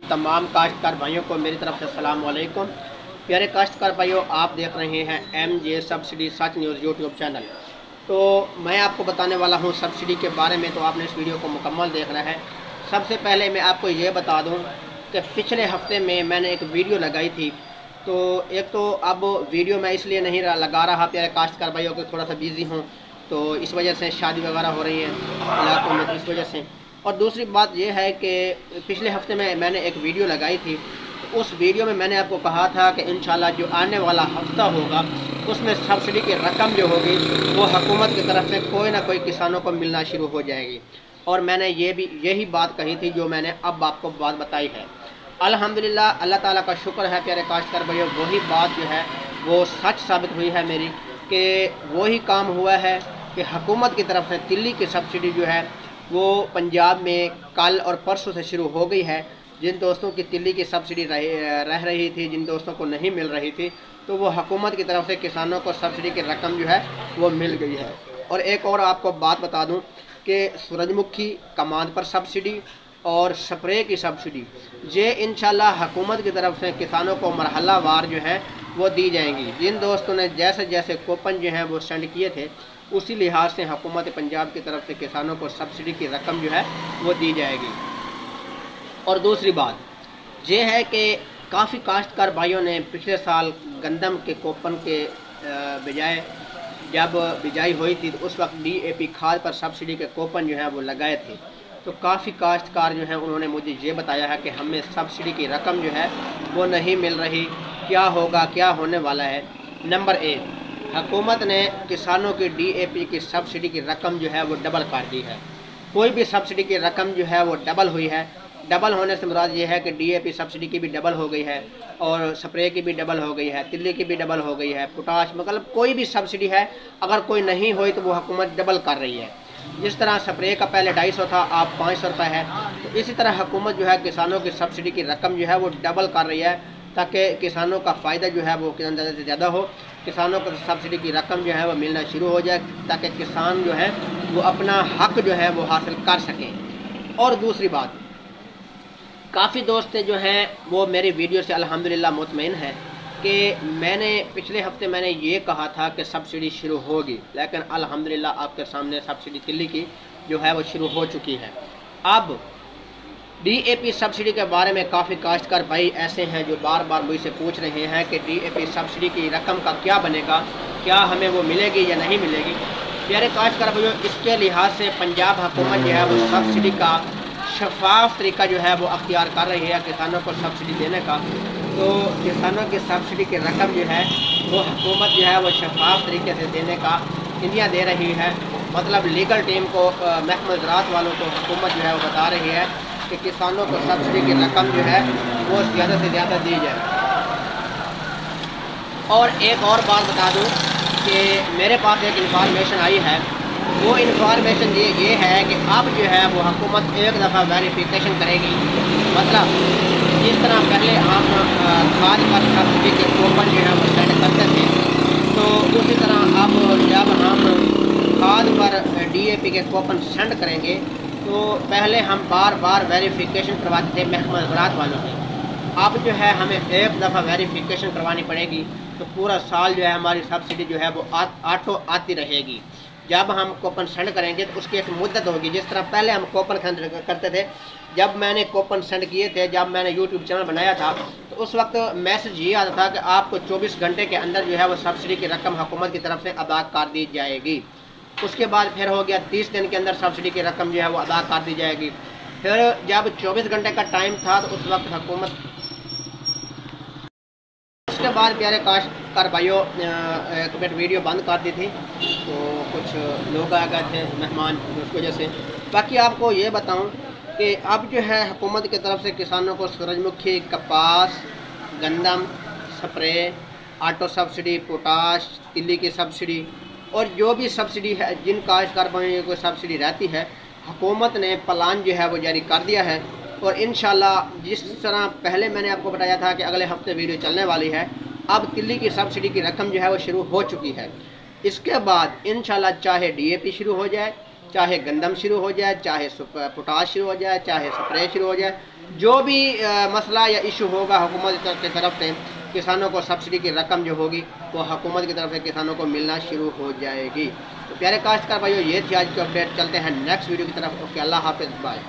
तमाम काश्तकार भाइयों को मेरी तरफ से अस्सलाम वालेकुम। प्यारे काश्तकार भाइयों, आप देख रहे हैं MJ सब्सिडी सच न्यूज़ यूट्यूब चैनल। तो मैं आपको बताने वाला हूं सब्सिडी के बारे में, तो आपने इस वीडियो को मुकम्मल देखना है। सबसे पहले मैं आपको ये बता दूं कि पिछले हफ्ते में मैंने एक वीडियो लगाई थी। तो एक तो अब वीडियो मैं इसलिए नहीं लगा रहा प्यारे काश्तकार भाइयों को, थोड़ा सा बिज़ी हूँ, तो इस वजह से शादी वगैरह हो रही है इलाकों में, तो इस वजह से। और दूसरी बात यह है कि पिछले हफ्ते में मैंने एक वीडियो लगाई थी, तो उस वीडियो में मैंने आपको कहा था कि इंशाल्लाह जो आने वाला हफ्ता होगा उसमें सब्सिडी की रकम जो होगी वो हुकूमत की तरफ से कोई ना कोई किसानों को मिलना शुरू हो जाएगी। और मैंने यही बात कही थी जो मैंने अब आपको बात बताई है। अल्हम्दुलिल्लाह, अल्लाह ताला का शुक्र है प्यारे काश्तकार भाइयों, वही बात जो है वो सच साबित हुई है मेरी, कि वही काम हुआ है कि हुकूमत की तरफ से तिल्ली की सब्सिडी जो है वो पंजाब में कल और परसों से शुरू हो गई है। जिन दोस्तों की तिल्ली की सब्सिडी रह रही थी, जिन दोस्तों को नहीं मिल रही थी, तो वो हुकूमत की तरफ से किसानों को सब्सिडी की रकम जो है वो मिल गई है। और एक और आपको बात बता दूं कि सूरजमुखी कमांद पर सब्सिडी और स्प्रे की सब्सिडी ये इंशाल्लाह हुकूमत की तरफ से किसानों को मरहलावार जो है वो दी जाएंगी। जिन दोस्तों ने जैसे जैसे कूपन जो हैं वो सेंड किए थे, उसी लिहाज से हुकूमत पंजाब की तरफ से किसानों को सब्सिडी की रकम जो है वो दी जाएगी। और दूसरी बात ये है कि काफ़ी काश्तकार भाइयों ने पिछले साल गंदम के कूपन के बजाय जब बिजाई हुई थी तो उस वक्त DAP खाद पर सब्सिडी के कूपन जो है वो लगाए थे। तो काफ़ी काश्तकार जो हैं उन्होंने मुझे ये बताया है कि हमें सब्सिडी की रकम जो है वो नहीं मिल रही, क्या होगा, क्या होने वाला है। नंबर 1, हुकूमत ने किसानों की DAP की सब्सिडी की रकम जो है वो डबल कर दी है। कोई भी सब्सिडी की रकम जो है वो डबल हुई है। डबल होने से मुराद ये है कि DAP सब्सिडी की भी डबल हो गई है, और स्प्रे की भी डबल हो गई है, तिल्ली की भी डबल हो गई है, पोटाश, मतलब कोई भी सब्सिडी है, अगर कोई नहीं हुई तो वो हुकूमत डबल कर रही है। जिस तरह स्प्रे का पहले 250 था, अब 500 रुपये है, तो इसी तरह हुकूमत जो है किसानों की सब्सिडी की रकम जो है वो डबल कर रही है, ताकि किसानों का फ़ायदा जो है वो ज़्यादा से ज़्यादा हो, किसानों को सब्सिडी की रकम जो है वो मिलना शुरू हो जाए, ताकि किसान जो है वो अपना हक जो है वो हासिल कर सकें। और दूसरी बात, काफ़ी दोस्त जो हैं वो मेरी वीडियो से अल्हम्दुलिल्लाह मुतमईन हैं कि मैंने पिछले हफ्ते मैंने ये कहा था कि सब्सिडी शुरू होगी, लेकिन अल्हम्दुलिल्लाह आपके सामने सब्सिडी तिल्ली की जो है वो शुरू हो चुकी है। अब DAP सब्सिडी के बारे में काफ़ी काश्तकार भाई ऐसे हैं जो बार बार मुझसे पूछ रहे हैं कि DAP सब्सिडी की रकम का क्या बनेगा, क्या हमें वो मिलेगी या नहीं मिलेगी। प्यारे काश्तकार भाइयों, इसके लिहाज से पंजाब हुकूमत जो है वो सब्सिडी का शफाफ तरीका जो है वो अख्तियार कर रही है किसानों को सब्सिडी देने का। तो किसानों की सब्सिडी की रकम जो है वो हुकूमत जो है वो शफाफ तरीके से देने का इंदिया दे रही है। मतलब लीगल टीम को, महकमा ज़राअत वालों को हुकूमत जो है वो बता रही है कि किसानों को सब्सिडी की रकम जो है वो ज़्यादा से ज़्यादा दी जाए। और एक और बात बता दूं कि मेरे पास एक इंफॉर्मेशन आई है, वो इंफॉर्मेशन ये है कि अब जो है वो हुकूमत एक दफ़ा वेरिफिकेशन करेगी। मतलब जिस तरह पहले हम खाद पर सब्सिडी के कूपन जो है वो सेंड करते थे, तो उसी तरह अब जब हम खाद पर DAP के कूपन सेंड करेंगे तो पहले हम बार बार वेरिफिकेशन करवाते थे महकमा ज़राअत वालों से। अब जो है हमें एक दफ़ा वेरिफिकेशन करवानी पड़ेगी, तो पूरा साल जो है हमारी सब्सिडी जो है वो ऑटो आती रहेगी। जब हम कूपन सेंड करेंगे तो उसकी एक मुद्दत होगी। जिस तरह पहले हम कूपन सेंड करते थे, जब मैंने कूपन सेंड किए थे, जब मैंने YouTube चैनल बनाया था, तो उस वक्त मैसेज ये आता था कि आपको 24 घंटे के अंदर जो है वो सब्सिडी की रकम हुकूमत की तरफ से अदा कर दी जाएगी। उसके बाद फिर हो गया 30 दिन के अंदर सब्सिडी की रकम जो है वो अदा कर दी जाएगी। फिर जब 24 घंटे का टाइम था तो उस वक्त हुकूमत, उसके बाद प्यारे काश्तकार भाइयों एक मिनट वीडियो बंद कर दी थी, तो कुछ लोग आ गए थे मेहमान, उस वजह से। बाकी आपको ये बताऊं कि अब जो है हुकूमत की तरफ से किसानों को सूरजमुखी, कपास, गंदम, स्प्रे, ऑटो सब्सिडी, पोटाश, तिल्ली की सब्सिडी और जो भी सब्सिडी है, जिन काश्तकार भाइयों को सब्सिडी रहती है, हुकूमत ने प्लान जो है वो जारी कर दिया है। और इंशाल्लाह जिस तरह पहले मैंने आपको बताया था कि अगले हफ्ते वीडियो चलने वाली है, अब तिल्ली की सब्सिडी की रकम जो है वो शुरू हो चुकी है। इसके बाद इंशाल्लाह चाहे DAP शुरू हो जाए, चाहे गंदम शुरू हो जाए, चाहे पोटाश शुरू हो जाए, चाहे स्प्रे शुरू हो जाए, جو بھی مسئلہ یا ایشو ہوگا حکومت کی طرف سے کسانوں کو سبسڈی کی رقم جو ہوگی وہ حکومت کی طرف سے کسانوں کو ملنا شروع ہو جائے گی۔ تو پیارے کاشتکار بھائیو، یہ تھی آج کی اپڈیٹ۔ چلتے ہیں نیکسٹ ویڈیو کی طرف۔ اوکے، اللہ حافظ، بائے۔